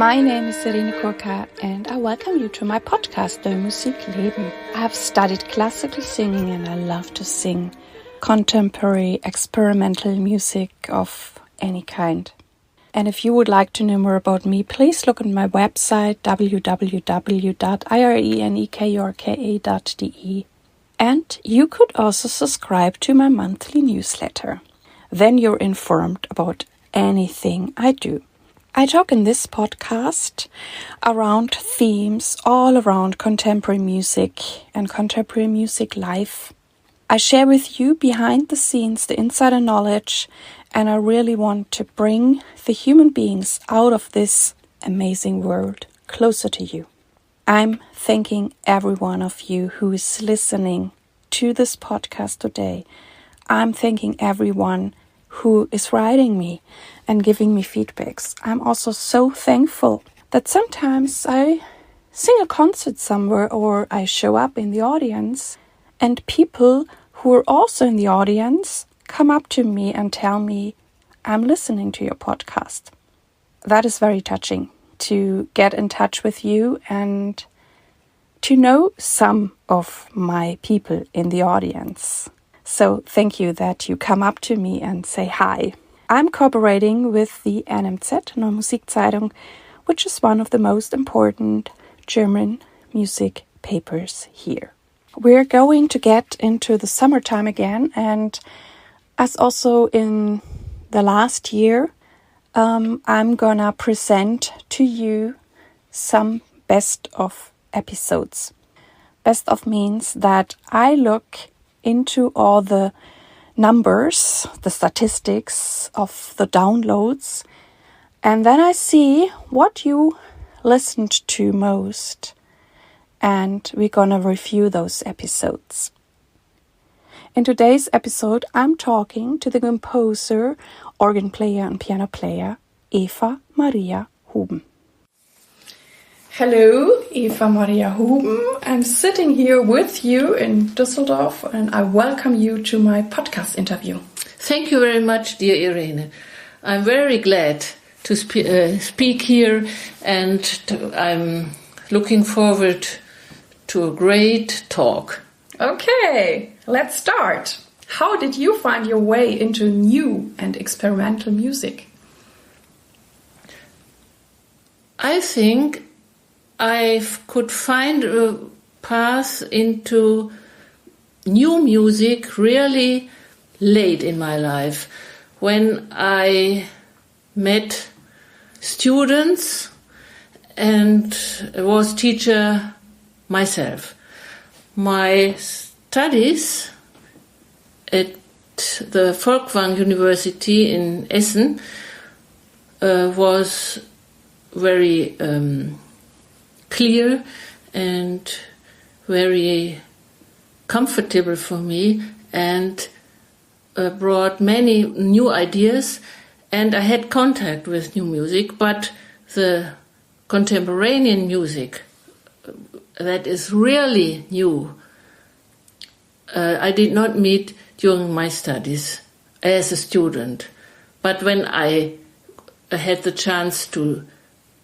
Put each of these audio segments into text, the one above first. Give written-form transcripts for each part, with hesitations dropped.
My name is Irene Kurka and I welcome you to my podcast, Neue, musik, leben. I have studied classical singing and I love to sing contemporary experimental music of any kind. And if you would like to know more about me, please look at my website www.irenekurka.de. And you could also subscribe to my monthly newsletter. Then you're informed about anything I do. I talk in this podcast around themes all around contemporary music and contemporary music life. I share with you behind the scenes the insider knowledge, and I really want to bring the human beings out of this amazing world closer to you. I'm thanking every one of you who is listening to this podcast today. I'm thanking everyone who is writing me and giving me feedbacks. I'm also so thankful that sometimes I sing a concert somewhere or I show up in the audience and people who are also in the audience come up to me and tell me, I'm listening to your podcast. That is very touching to get in touch with you and to know some of my people in the audience. So thank you that you come up to me and say hi. I'm cooperating with the NMZ, Neue Musikzeitung, which is one of the most important German music papers here. We're going to get into the summertime again, and as also in the last year, I'm gonna present to you some best of episodes. Best of means that I look into all the numbers, the statistics of the downloads, and then I see what you listened to most, and we're gonna review those episodes. In today's episode, I'm talking to the composer, organ player and piano player, Eva-Maria Houben. Hello, Eva-Maria Houben. I'm sitting here with you in Düsseldorf and I welcome you to my podcast interview. Thank you very much, dear Irene. I'm very glad to speak here and I'm looking forward to a great talk. Okay, let's start. How did you find your way into new and experimental music? I think I could find a path into new music really late in my life when I met students and was teacher myself. My studies at the Folkwang University in Essen was very clear and very comfortable for me and brought many new ideas, and I had contact with new music, but the contemporanean music that is really new I did not meet during my studies as a student, but when I had the chance to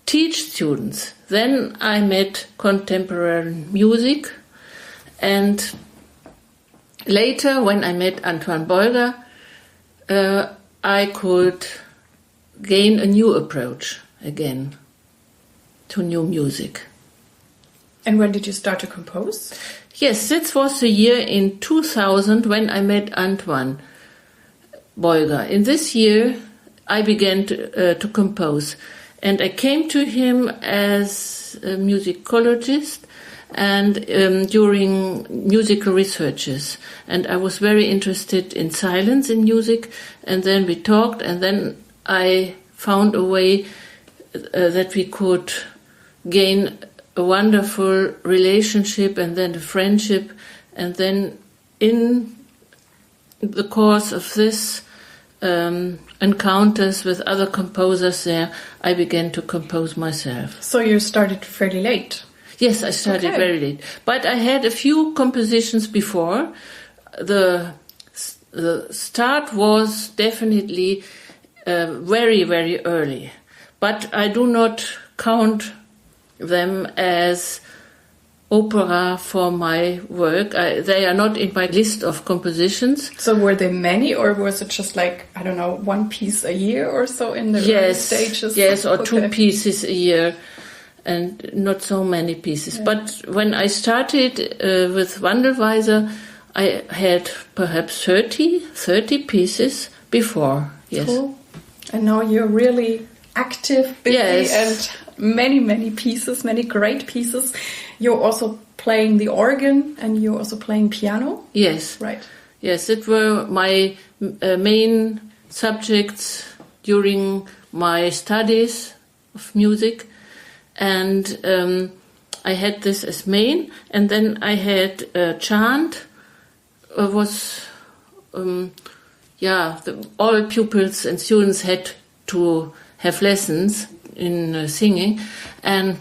teach students, then I met contemporary music, and later when I met Antoine Bolger, I could gain a new approach again to new music. And when did you start to compose? Yes, that was the year in 2000 when I met Antoine Bolger. In this year, I began to compose. And I came to him as a musicologist and during musical researches. And I was very interested in silence in music. And then we talked, and then I found a way that we could gain a wonderful relationship and then a friendship. And then in the course of this encounters with other composers there, I began to compose myself. So you started fairly late? Yes, I started very late. But I had a few compositions before. The start was definitely very, very early. But I do not count them as opera for my work. They are not in my list of compositions. So were they many, or was it just like, I don't know, one piece a year or so in the early stages? Yes, or 2 pieces a year, and not so many pieces. Yeah. But when I started with Wandelweiser, I had perhaps 30 pieces before. Yes. Cool. And now you're really active, busy, and many pieces, many great pieces. You're also playing the organ, and you're also playing piano? Yes. Right. Yes, it were my main subjects during my studies of music. And I had this as main. And then I had chant. All pupils and students had to have lessons in singing, and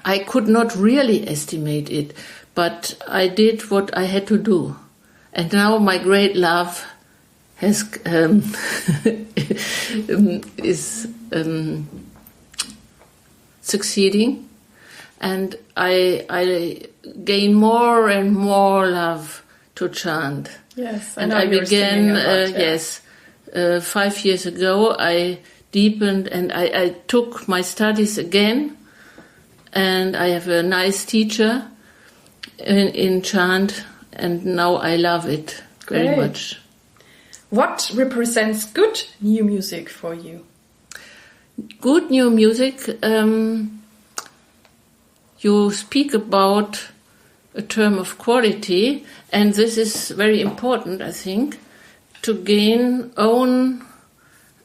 I could not really estimate it, but I did what I had to do. And now my great love has is succeeding, and I gain more and more love to chant. Yes, and I began. 5 years ago, I deepened and I took my studies again, and I have a nice teacher in chant, and now I love it very much. What represents good new music for you? Good new music, you speak about a term of quality, and this is very important, I think, to gain own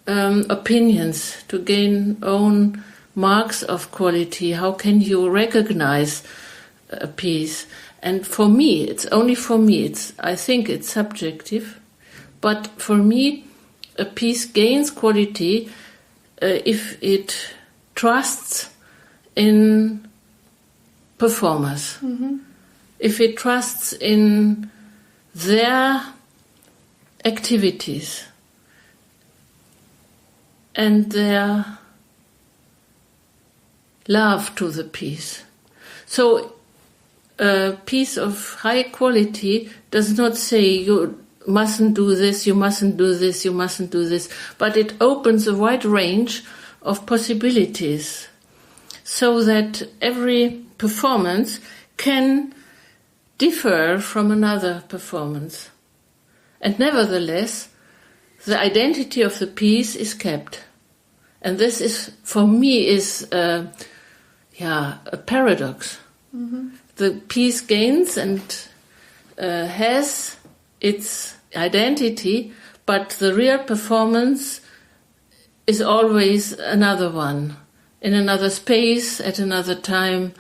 opinions, to gain own marks of quality. How can you recognize a piece? And for me, it's only for me, I think it's subjective, but for me, a piece gains quality if it trusts in performers. Mm-hmm. If it trusts in their activities and their love to the piece. So a piece of high quality does not say you mustn't do this, you mustn't do this, you mustn't do this, but it opens a wide range of possibilities so that every performance can differ from another performance. And nevertheless, the identity of the piece is kept. And this is, for me, a paradox. Mm-hmm. The piece gains and has its identity, but the real performance is always another one, in another space, at another time.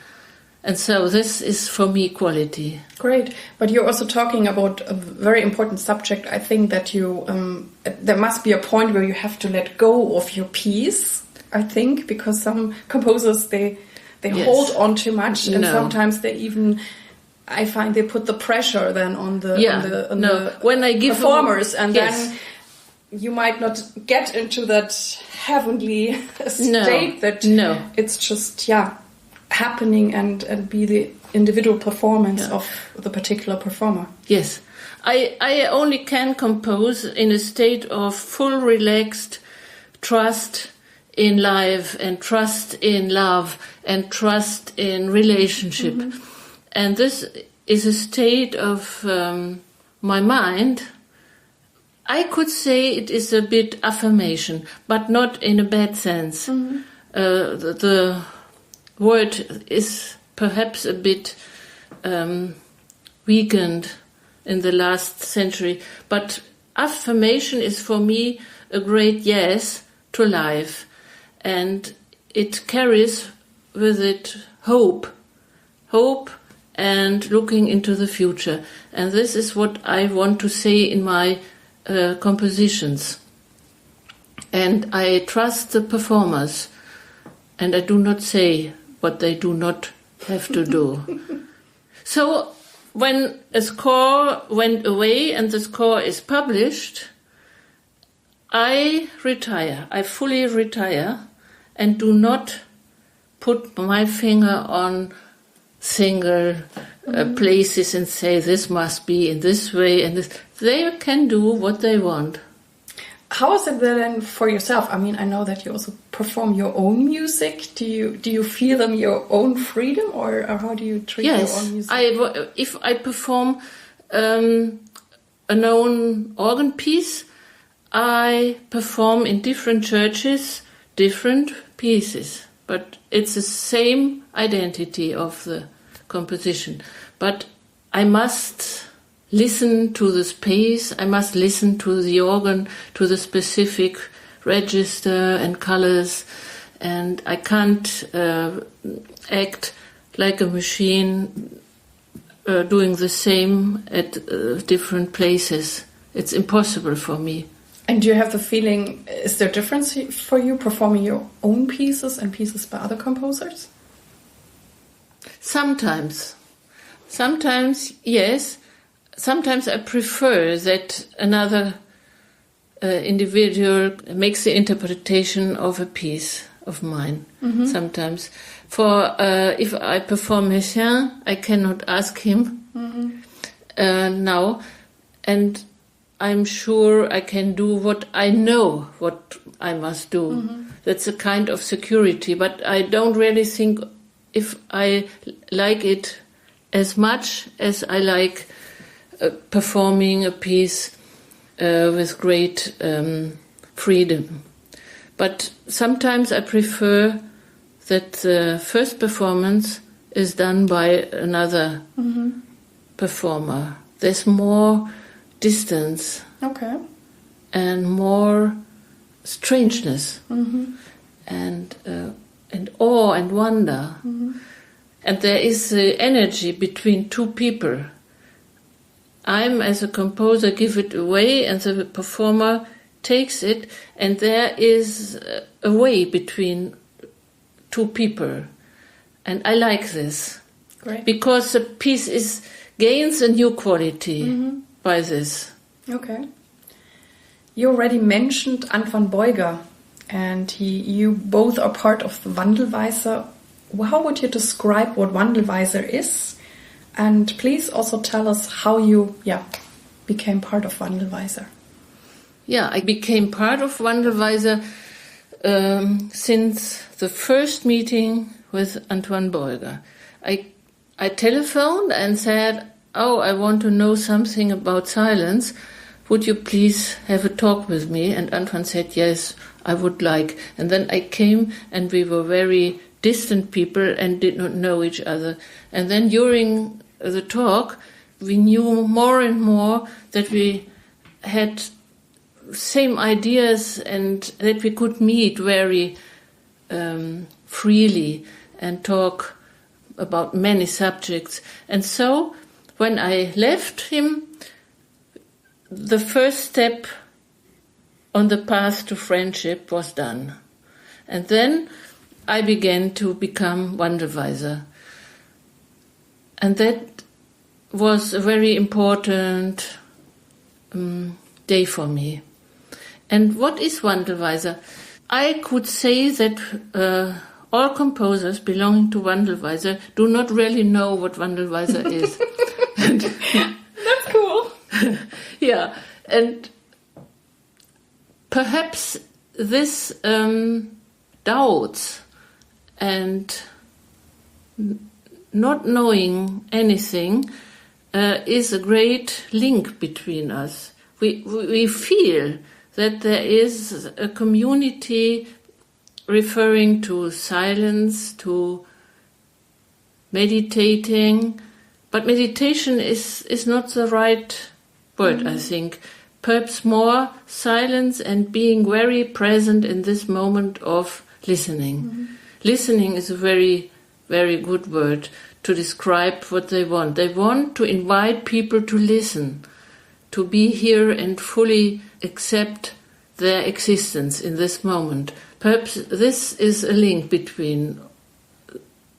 And so this is, for me, quality. Great. But you're also talking about a very important subject. I think that you there must be a point where you have to let go of your piece, I think, because some composers, they hold on too much. And sometimes they even, I find, they put the pressure then on the when I give performers. And then you might not get into that heavenly state that it's just, happening and be the individual performance of the particular performer. Yes. I only can compose in a state of full relaxed trust in life and trust in love and trust in relationship. Mm-hmm. And this is a state of my mind. I could say it is a bit affirmation, but not in a bad sense. Mm-hmm. The word is perhaps a bit weakened in the last century, but affirmation is for me a great yes to life, and it carries with it hope and looking into the future. And this is what I want to say in my compositions. And I trust the performers, and I do not say what they do not have to do. So when a score went away and the score is published, I retire. I fully retire and do not put my finger on single places and say this must be in this way, and this. They can do what they want. How is it then for yourself? I mean, I know that you also perform your own music. Do you feel them your own freedom, or how do you treat your own music? If I perform a known organ piece, I perform in different churches different pieces, but it's the same identity of the composition. But I must listen to the space, I must listen to the organ, to the specific register and colors, and I can't act like a machine doing the same at different places. It's impossible for me. And do you have the feeling, is there a difference for you performing your own pieces and pieces by other composers? Sometimes, yes. Sometimes I prefer that another individual makes the interpretation of a piece of mine. Mm-hmm. Sometimes. For if I perform Messiaen, I cannot ask him now. And I'm sure I can do what I know, what I must do. Mm-hmm. That's a kind of security. But I don't really think if I like it as much as I like performing a piece with great freedom. But sometimes I prefer that the first performance is done by another performer. There's more distance, and more strangeness, and awe and wonder, and there is energy between two people. I'm, as a composer, give it away, and the performer takes it, and there is a way between two people, and I like this. Great. Because the piece gains a new quality by this. Okay. You already mentioned Antoine Beuger, and you both are part of the Wandelweiser. How would you describe what Wandelweiser is? And please also tell us how you became part of Wandelweiser. Yeah, I became part of Wandelweiser since the first meeting with Antoine Beuger. I telephoned and said, I want to know something about silence. Would you please have a talk with me? And Antoine said, yes, I would like. And then I came, and we were very distant people and did not know each other. And then during the talk, we knew more and more that we had same ideas and that we could meet very freely and talk about many subjects. And so when I left him, the first step on the path to friendship was done. And then I began to become Wandelweiser. And that was a very important day for me. And what is Wandelweiser? I could say that all composers belonging to Wandelweiser do not really know what Wandelweiser is. That's cool. Yeah, and perhaps this doubts and not knowing anything is a great link between us. We feel that there is a community referring to silence, to meditating, but meditation is not the right word, I think. Perhaps more silence and being very present in this moment of listening. Listening is a very, very good word to describe what they want. They want to invite people to listen, to be here and fully accept their existence in this moment. Perhaps this is a link between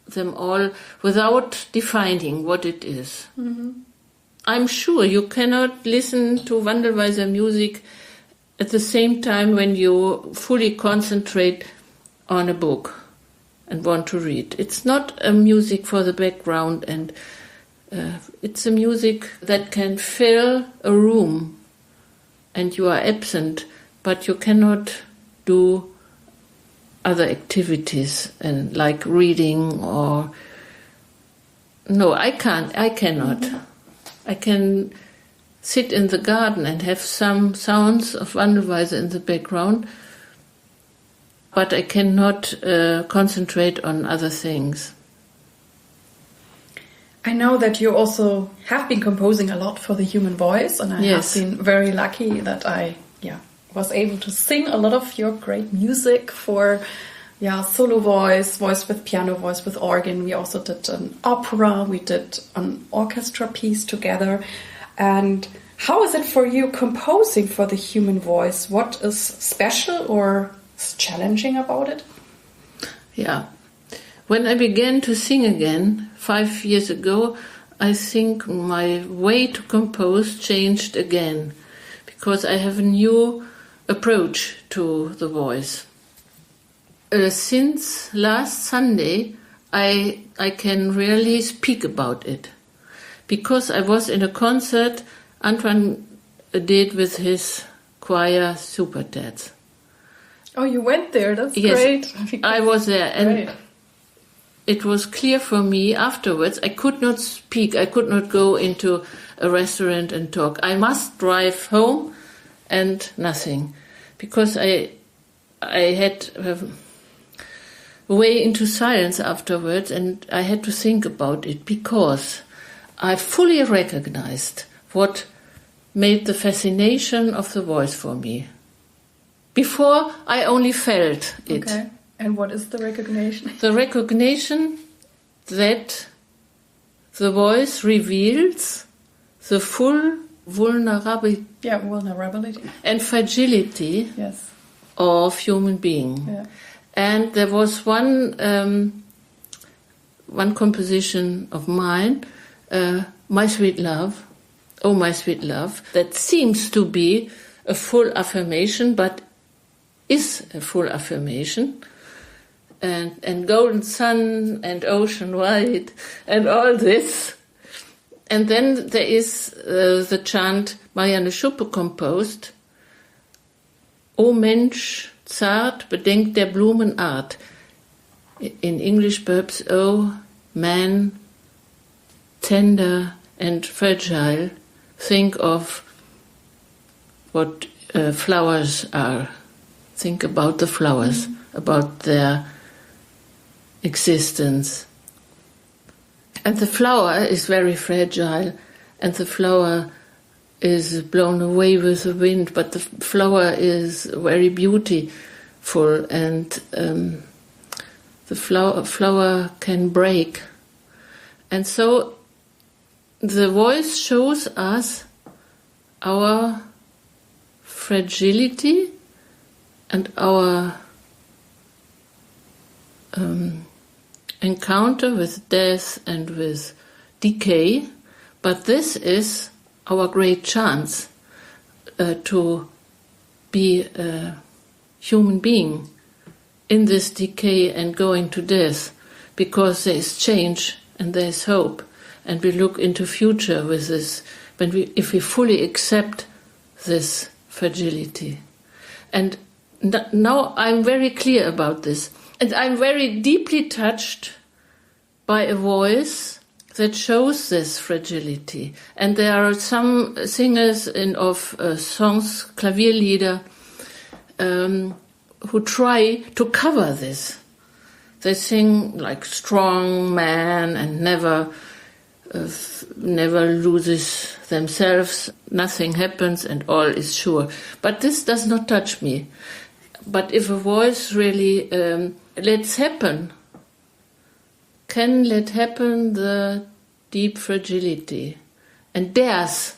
them all without defining what it is. I'm sure you cannot listen to Wandelweiser music at the same time when you fully concentrate on a book. and want to read. It's not a music for the background, and it's a music that can fill a room and you are absent, but you cannot do other activities and like reading or... No, I cannot. Mm-hmm. I can sit in the garden and have some sounds of Wandelweise in the background, but I cannot concentrate on other things. I know that you also have been composing a lot for the human voice, and I have been very lucky that I was able to sing a lot of your great music for solo voice with piano, voice with organ. We also did an opera, we did an orchestra piece together. And how is it for you composing for the human voice? What is special or challenging about it? Yeah. When I began to sing again 5 years ago, I think my way to compose changed again, because I have a new approach to the voice. Since last Sunday, I can really speak about it, because I was in a concert Antoine did with his choir Super Dads. Oh, you went there? That's great. I was there, and it was clear for me afterwards. I could not speak. I could not go into a restaurant and talk. I must drive home and nothing, because I had a way into silence afterwards, and I had to think about it, because I fully recognized what made the fascination of the voice for me. Before, I only felt it. Okay. And what is the recognition? The recognition that the voice reveals the full vulnerability and fragility of human being. Yeah. And there was one composition of mine, My Sweet Love, Oh My Sweet Love, that seems to be a full affirmation, but is a full affirmation. And golden sun and ocean white and all this. And then there is the chant Marianne Schuppe composed, O Mensch, zart, bedenk der Blumen Art. In English perhaps, O man, tender and fragile, think of what flowers are. Think about the flowers, about their existence. And the flower is very fragile, and the flower is blown away with the wind, but the flower is very beautiful, and the flower can break. And so the voice shows us our fragility and our encounter with death and with decay, but this is our great chance to be a human being in this decay and going to death, because there is change and there is hope, and we look into future with this, if we fully accept this fragility. And now I'm very clear about this. And I'm very deeply touched by a voice that shows this fragility. And there are some singers of songs, Klavierlieder, who try to cover this. They sing like strong man and never loses themselves, nothing happens and all is sure. But this does not touch me. But if a voice really can let happen the deep fragility and dares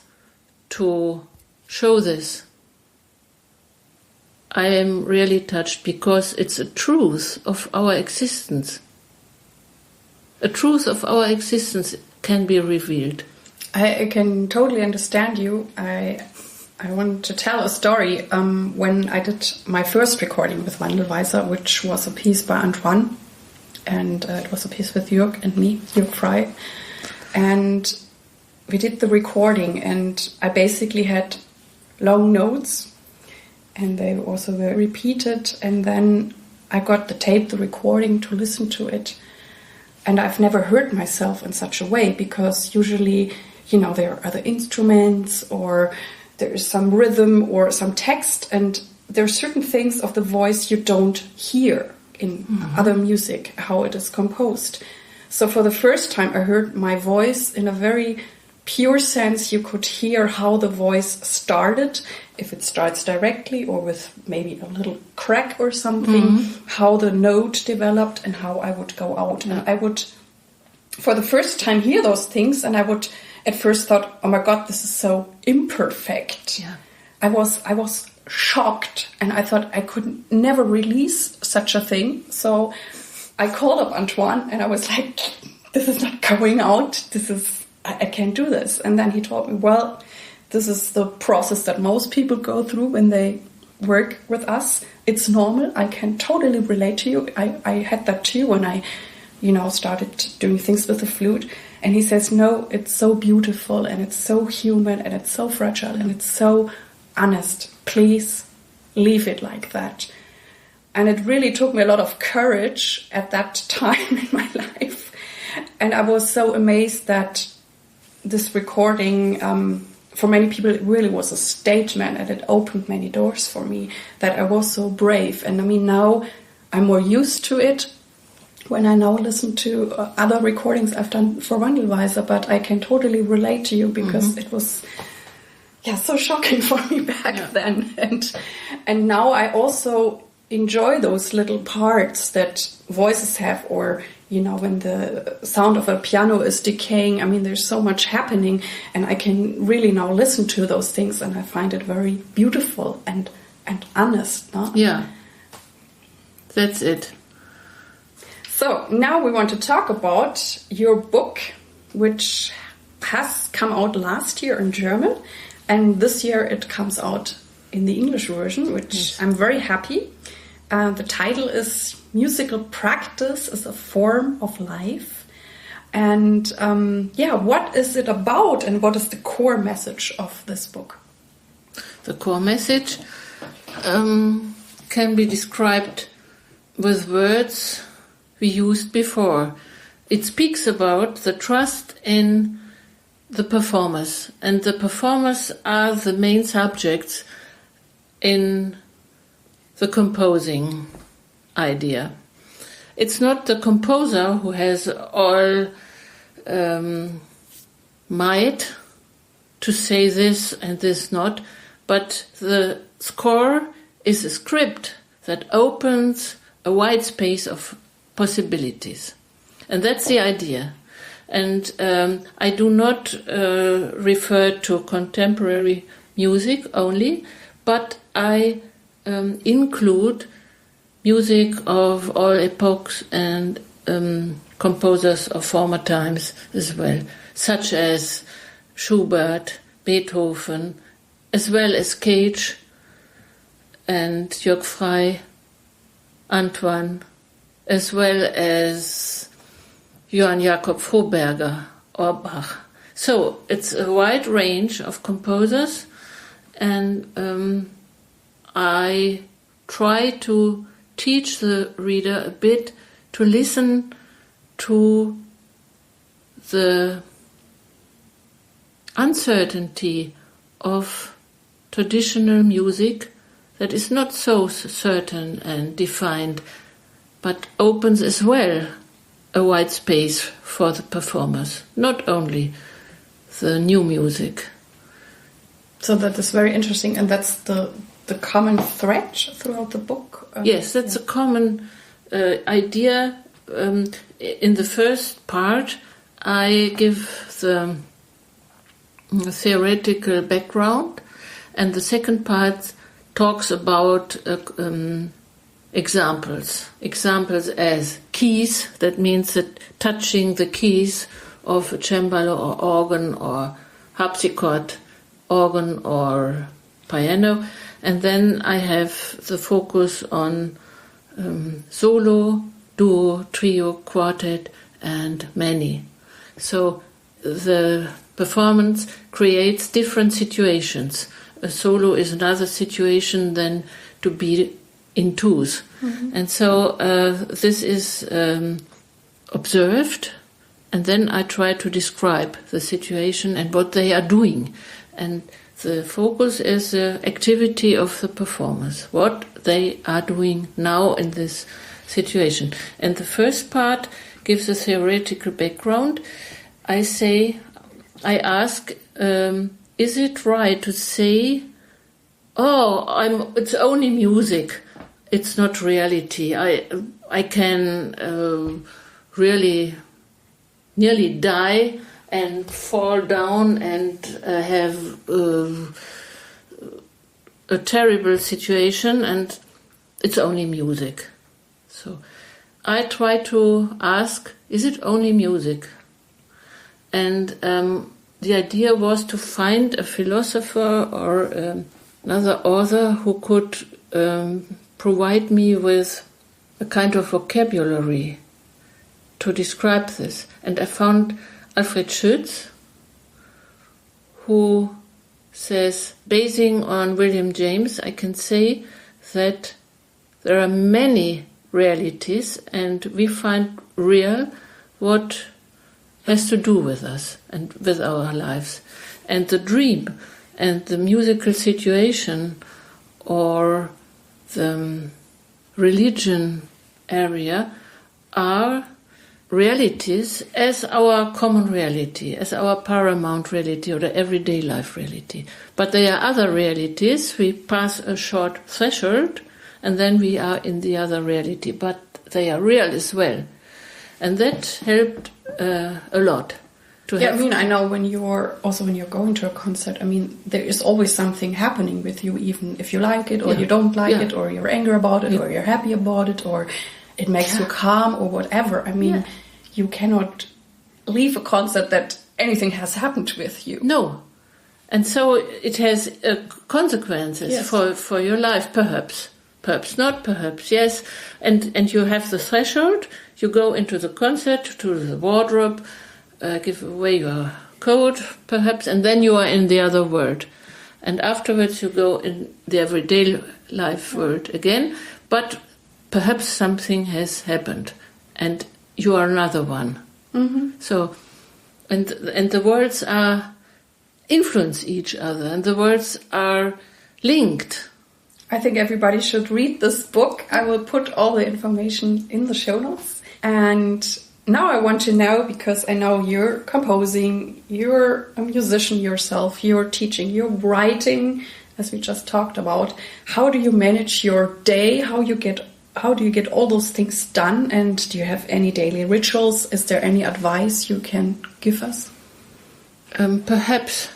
to show this, I am really touched, because it's a truth of our existence. A truth of our existence can be revealed. I can totally understand you. I want to tell a story. When I did my first recording with Wandelweise, which was a piece by Antoine, and it was a piece with Jörg and me, Jörg Frey. And we did the recording, and I basically had long notes, and they also were repeated, and then I got the tape, the recording, to listen to it. And I've never heard myself in such a way, because usually, there are other instruments, or there is some rhythm or some text, and there are certain things of the voice you don't hear in other music, how it is composed. So for the first time, I heard my voice in a very pure sense. You could hear how the voice started, if it starts directly or with maybe a little crack or something, how the note developed and how I would go out. And I would, for the first time, hear those things, and I would at first thought, oh my God, this is so imperfect. Yeah. I was shocked, and I thought I could never release such a thing. So I called up Antoine, and I was like, this is not going out. I can't do this. And then he told me, well, this is the process that most people go through when they work with us. It's normal. I can totally relate to you. I had that too when I, started doing things with the flute. And he says, no, it's so beautiful, and it's so human, and it's so fragile, and it's so honest. Please leave it like that. And it really took me a lot of courage at that time in my life. And I was so amazed that this recording, for many people, it really was a statement, and it opened many doors for me, that I was so brave. And now I'm more used to it when I now listen to other recordings I've done for Wandelweiser, but I can totally relate to you, because it was so shocking for me back then. And now I also enjoy those little parts that voices have, or when the sound of a piano is decaying. There's so much happening, and I can really now listen to those things, and I find it very beautiful and honest. No? Yeah, that's it. So now we want to talk about your book, which has come out last year in German, and this year it comes out in the English version, which I'm very happy. The title is Musical Practice as a Form of Life. And what is it about, and what is the core message of this book? The core message can be described with words we used before. It speaks about the trust in the performers, and the performers are the main subjects in the composing idea. It's not the composer who has all might to say this and this not, but the score is a script that opens a wide space of possibilities. And that's the idea. And I do not refer to contemporary music only, but I include music of all epochs and composers of former times as well, such as Schubert, Beethoven, as well as Cage and Jörg Frey, Antoine, as well as Johann Jakob Froberger or Bach. So it's a wide range of composers, and I try to teach the reader a bit to listen to the uncertainty of traditional music that is not so certain and defined, but opens as well a wide space for the performers, not only the new music. So that is very interesting, and that's the common thread throughout the book? Yes, that's a common idea. In the first part, I give the theoretical background, and the second part talks about examples as keys. That means that touching the keys of a cembalo or organ or harpsichord, organ or piano. And then I have the focus on solo duo, trio, quartet, and many. So the performance creates different situations. A solo is another situation than to be in twos. And so this is observed, and then I try to describe the situation and what they are doing. And the focus is the activity of the performers, what they are doing now in this situation. And the first part gives a theoretical background. I ask, is it right to say, it's only music, it's not reality. I can really nearly die and fall down and have a terrible situation, and it's only music. So I try to ask, is it only music? And the idea was to find a philosopher or another author who could provide me with a kind of vocabulary to describe this. And I found Alfred Schütz, who says, basing on William James, I can say that there are many realities, and we find real what has to do with us and with our lives. And the dream and the musical situation or the religion area are realities as our common reality, as our paramount reality or the everyday life reality. But there are other realities. We pass a short threshold and then we are in the other reality, but they are real as well. And that helped a lot. I know when you're going to a concert, there is always something happening with you, even if you like it or you don't like it, or you're angry about it, or you're happy about it, or it makes you calm or whatever. You cannot leave a concert that anything has happened with you. No. And so it has consequences for your life, perhaps. Perhaps not, perhaps yes. And you have the threshold, you go into the concert, to the wardrobe, give away your coat, perhaps, and then you are in the other world. And afterwards you go in the everyday life world again, but perhaps something has happened, and you are another one. Mm-hmm. So, and the words influence each other, and the words are linked. I think everybody should read this book. I will put all the information in the show notes. And now I want to know, because I know you're composing, you're a musician yourself, you're teaching, you're writing, as we just talked about. How do you manage your day? How do you get all those things done? And do you have any daily rituals? Is there any advice you can give us? Perhaps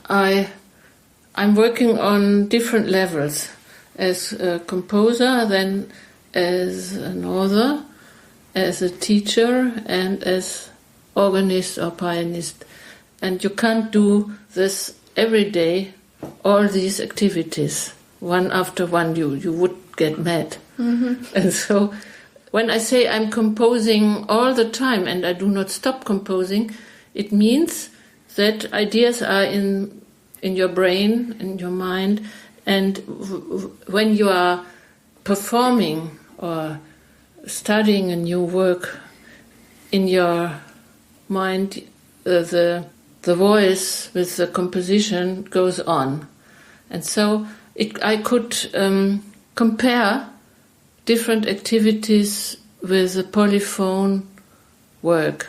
I'm working on different levels, as a composer, then as an author, as a teacher, and as organist or pianist. And you can't do this every day, all these activities, one after one. You would get mad. Mm-hmm. And so when I say I'm composing all the time and I do not stop composing, it means that ideas are in your brain, in your mind, and when you are performing or studying a new work, in your mind, the voice with the composition goes on. And so I could compare different activities with the polyphone work.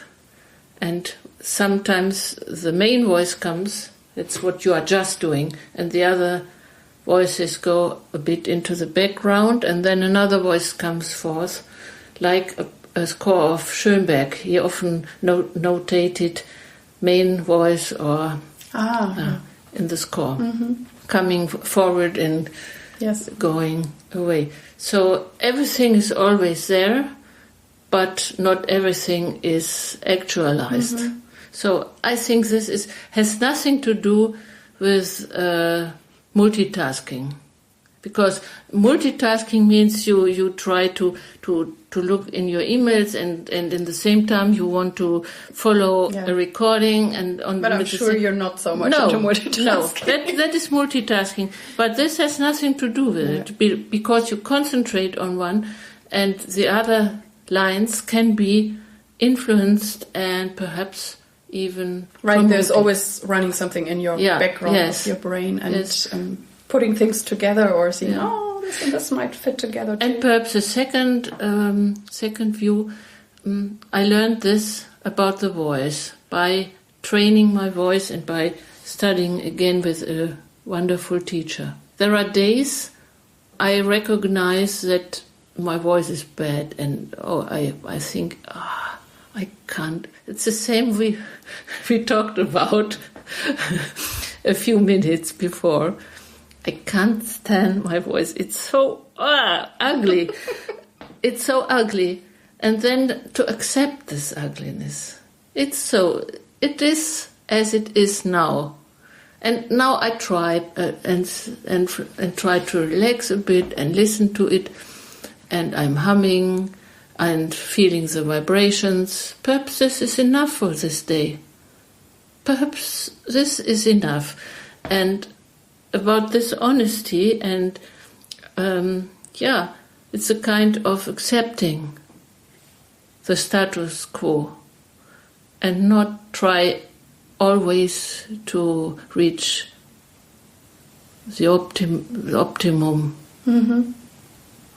And sometimes the main voice comes, it's what you are just doing, and the other voices go a bit into the background, and then another voice comes forth, like a score of Schönberg. He often notated main voice or in the score, coming forward and going away. So everything is always there, but not everything is actualized. Mm-hmm. So I think this has nothing to do with multitasking. Because multitasking means you try to look in your emails and in the same time you want to follow a recording But I'm sure you're not so much into multitasking. No, that is multitasking. But this has nothing to do with it because you concentrate on one and the other lines can be influenced and perhaps even promoted. There's always running something in your background of your brain and putting things together or seeing, this and this might fit together too. And perhaps a second view, I learned this about the voice by training my voice and by studying again with a wonderful teacher. There are days I recognize that my voice is bad and I think, I can't. It's the same we talked about a few minutes before. I can't stand my voice. It's so ugly. It's so ugly. And then to accept this ugliness. It is as it is now. And now I try and try to relax a bit and listen to it. And I'm humming and feeling the vibrations. Perhaps this is enough for this day. Perhaps this is enough. And about this honesty and it's a kind of accepting the status quo and not try always to reach the optimum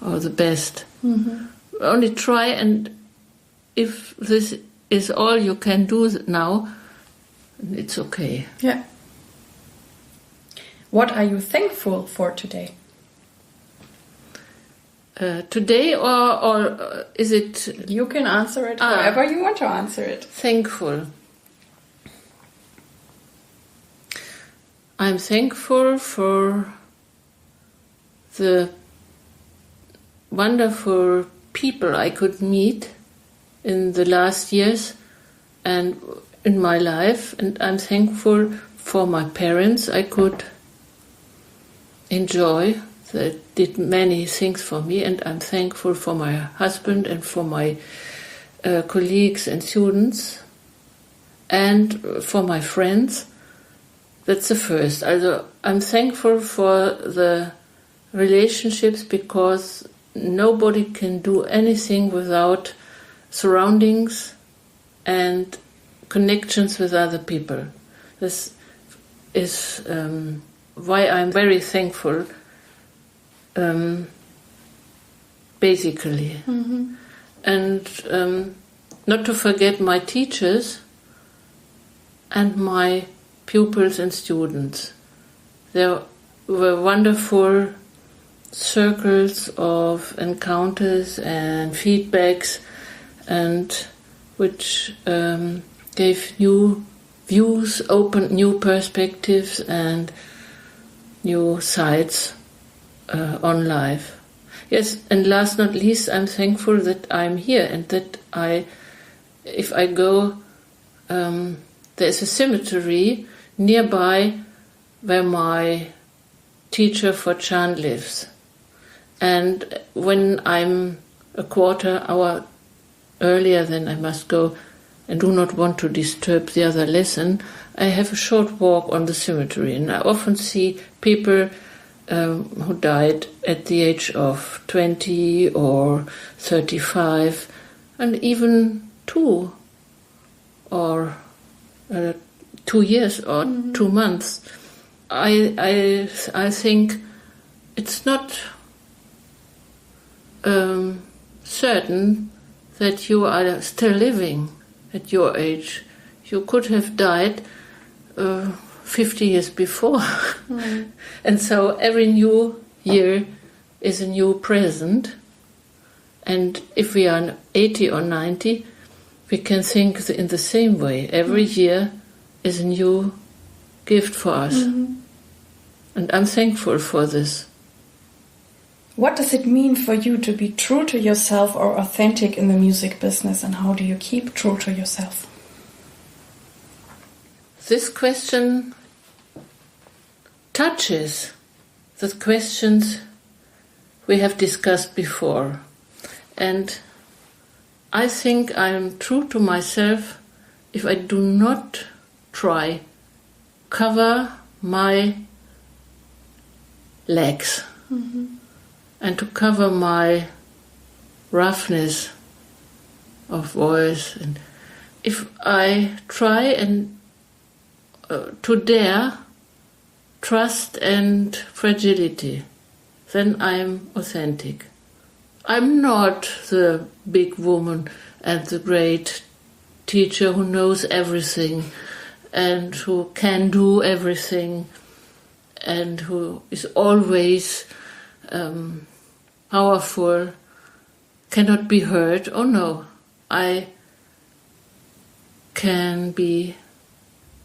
or the best. Only try, and if this is all you can do now, it's okay. Yeah. What are you thankful for today? Today or is it... You can answer it however you want to answer it. Thankful. I'm thankful for the wonderful people I could meet in the last years and in my life. And I'm thankful for my parents I could enjoy, that did many things for me, and I'm thankful for my husband and for my colleagues and students and for my friends. That's the first. Also, I'm thankful for the relationships because nobody can do anything without surroundings and connections with other people. This is why I'm very thankful, basically. And not to forget my teachers and my pupils and students. There were wonderful circles of encounters and feedbacks, and which gave new views, opened new perspectives and new sides on life. Yes, and last not least, I'm thankful that I'm here and that if I go, there's a cemetery nearby where my teacher for chant lives. And when I'm a quarter hour earlier than I must go and do not want to disturb the other lesson, I have a short walk on the cemetery. And I often see people who died at the age of 20 or 35, and even 2 or 2 years or 2 months. I think it's not certain that you are still living at your age. You could have died 50 years before. And so every new year is a new present. And if we are 80 or 90, we can think in the same way. Every year is a new gift for us. And I'm thankful for this. What does it mean for you to be true to yourself or authentic in the music business, and how do you keep true to yourself? This question touches the questions we have discussed before. And I think I'm true to myself if I do not try cover my legs and to cover my roughness of voice. And if I try and to dare trust and fragility, then I'm authentic. I'm not the big woman and the great teacher who knows everything and who can do everything and who is always powerful, cannot be hurt. Oh no, I can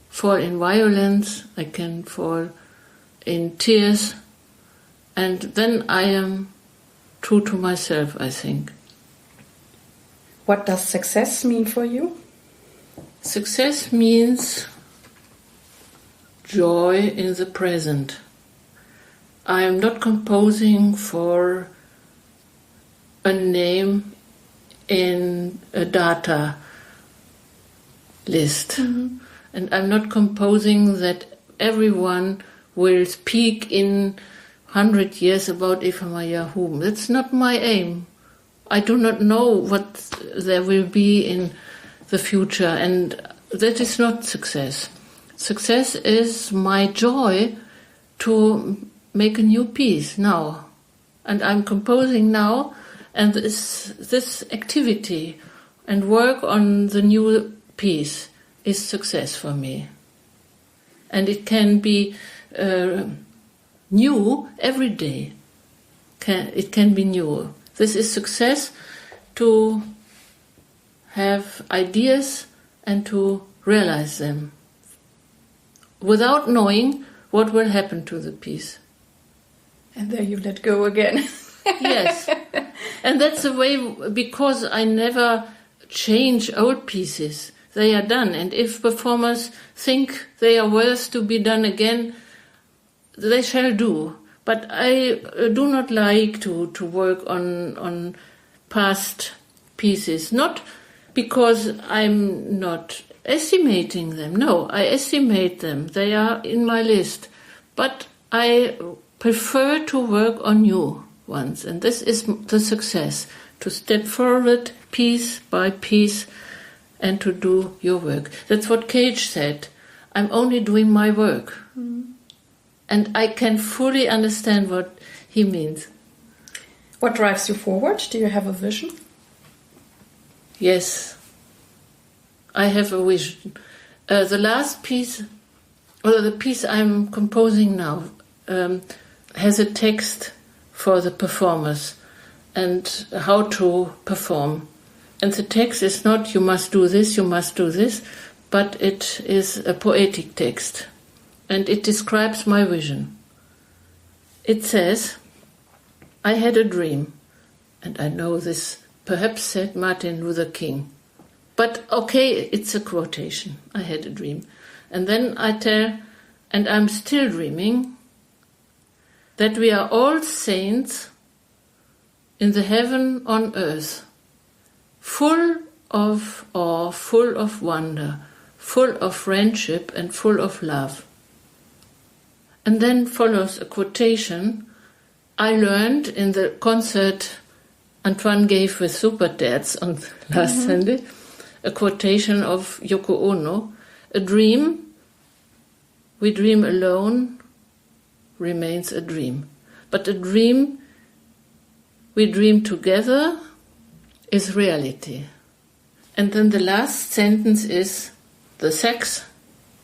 fall in violence, I can fall in tears, and then I am true to myself, I think. What does success mean for you? Success means joy in the present. I am not composing for a name in a data list. And I'm not composing that everyone will speak in 100 years about Eva-Maria Houben. That's not my aim. I do not know what there will be in the future, and that is not success. Success is my joy to make a new piece now. And I'm composing now, and this activity and work on the new piece is success for me. And it can be new every day. It can be new. This is success, to have ideas and to realize them without knowing what will happen to the piece. And there you let go again. Yes. And that's the way, because I never change old pieces. They are done. And if performers think they are worth to be done again, they shall do. But I do not like to work on past pieces. Not because I'm not estimating them. No, I estimate them. They are in my list. But I prefer to work on new ones. And this is the success, to step forward piece by piece and to do your work. That's what Cage said. I'm only doing my work. And I can fully understand what he means. What drives you forward? Do you have a vision? Yes, I have a vision. The last piece, or the piece I'm composing now, has a text for the performers and how to perform. And the text is not you must do this, but it is a poetic text. And it describes my vision. It says, I had a dream, and I know this perhaps said Martin Luther King. But okay, it's a quotation. I had a dream. And then I tell, and I'm still dreaming, that we are all saints in the heaven on earth, full of awe, full of wonder, full of friendship and full of love. And then follows a quotation I learned in the concert Antoine gave with Superdads on last Sunday, a quotation of Yoko Ono. A dream, we dream alone, remains a dream. But a dream, we dream together, is reality. And then the last sentence is the sax.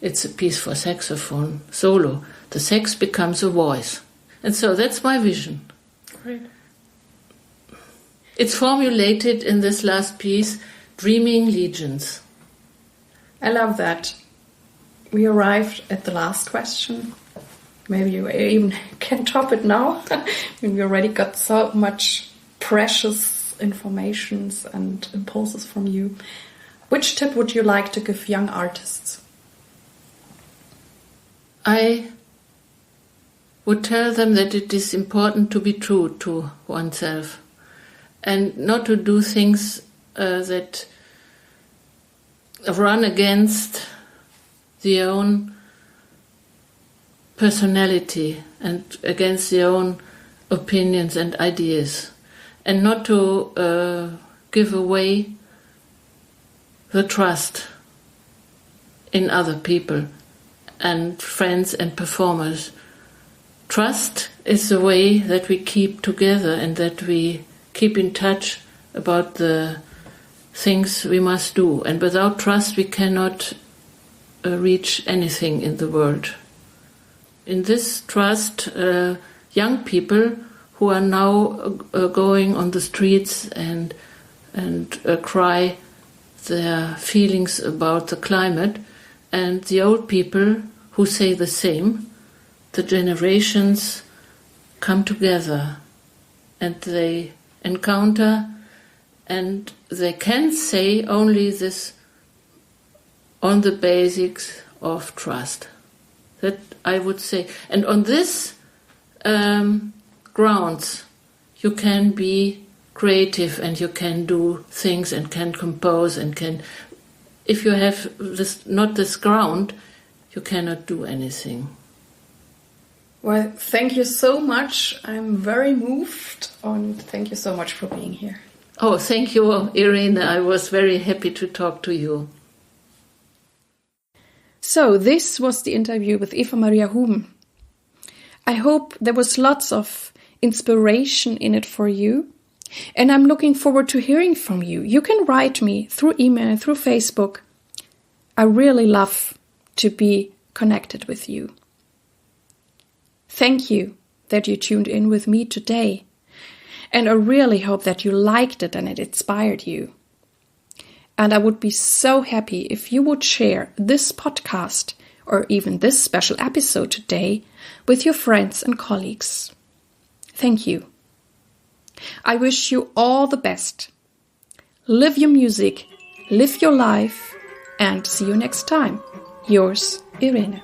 It's a piece for saxophone solo. The sax becomes a voice. And so that's my vision. Great. It's formulated in this last piece, Dreaming Legions. I love that. We arrived at the last question. Maybe you even can top it now. We already got so much precious informations and impulses from you. Which tip would you like to give young artists? I would tell them that it is important to be true to oneself and not to do things that run against their own personality and against their own opinions and ideas, and not to give away the trust in other people and friends and performers. Trust is the way that we keep together and that we keep in touch about the things we must do. And without trust we cannot reach anything in the world. In this trust, young people who are now going on the streets and cry their feelings about the climate, and the old people who say the same, the generations come together and they encounter, and they can say only this on the basics of trust. That I would say. And on this grounds, you can be creative and you can do things and can compose and can. If you have not this ground, you cannot do anything. Well, thank you so much. I'm very moved, and thank you so much for being here. Oh, thank you, Irene. I was very happy to talk to you. So this was the interview with Eva-Maria Houben. I hope there was lots of inspiration in it for you, and I'm looking forward to hearing from you. You can write me through email, through Facebook. I really love to be connected with you. Thank you that you tuned in with me today, and I really hope that you liked it and it inspired you. And I would be so happy if you would share this podcast or even this special episode today with your friends and colleagues. Thank you. I wish you all the best. Live your music, live your life, and see you next time. Yours, Irene.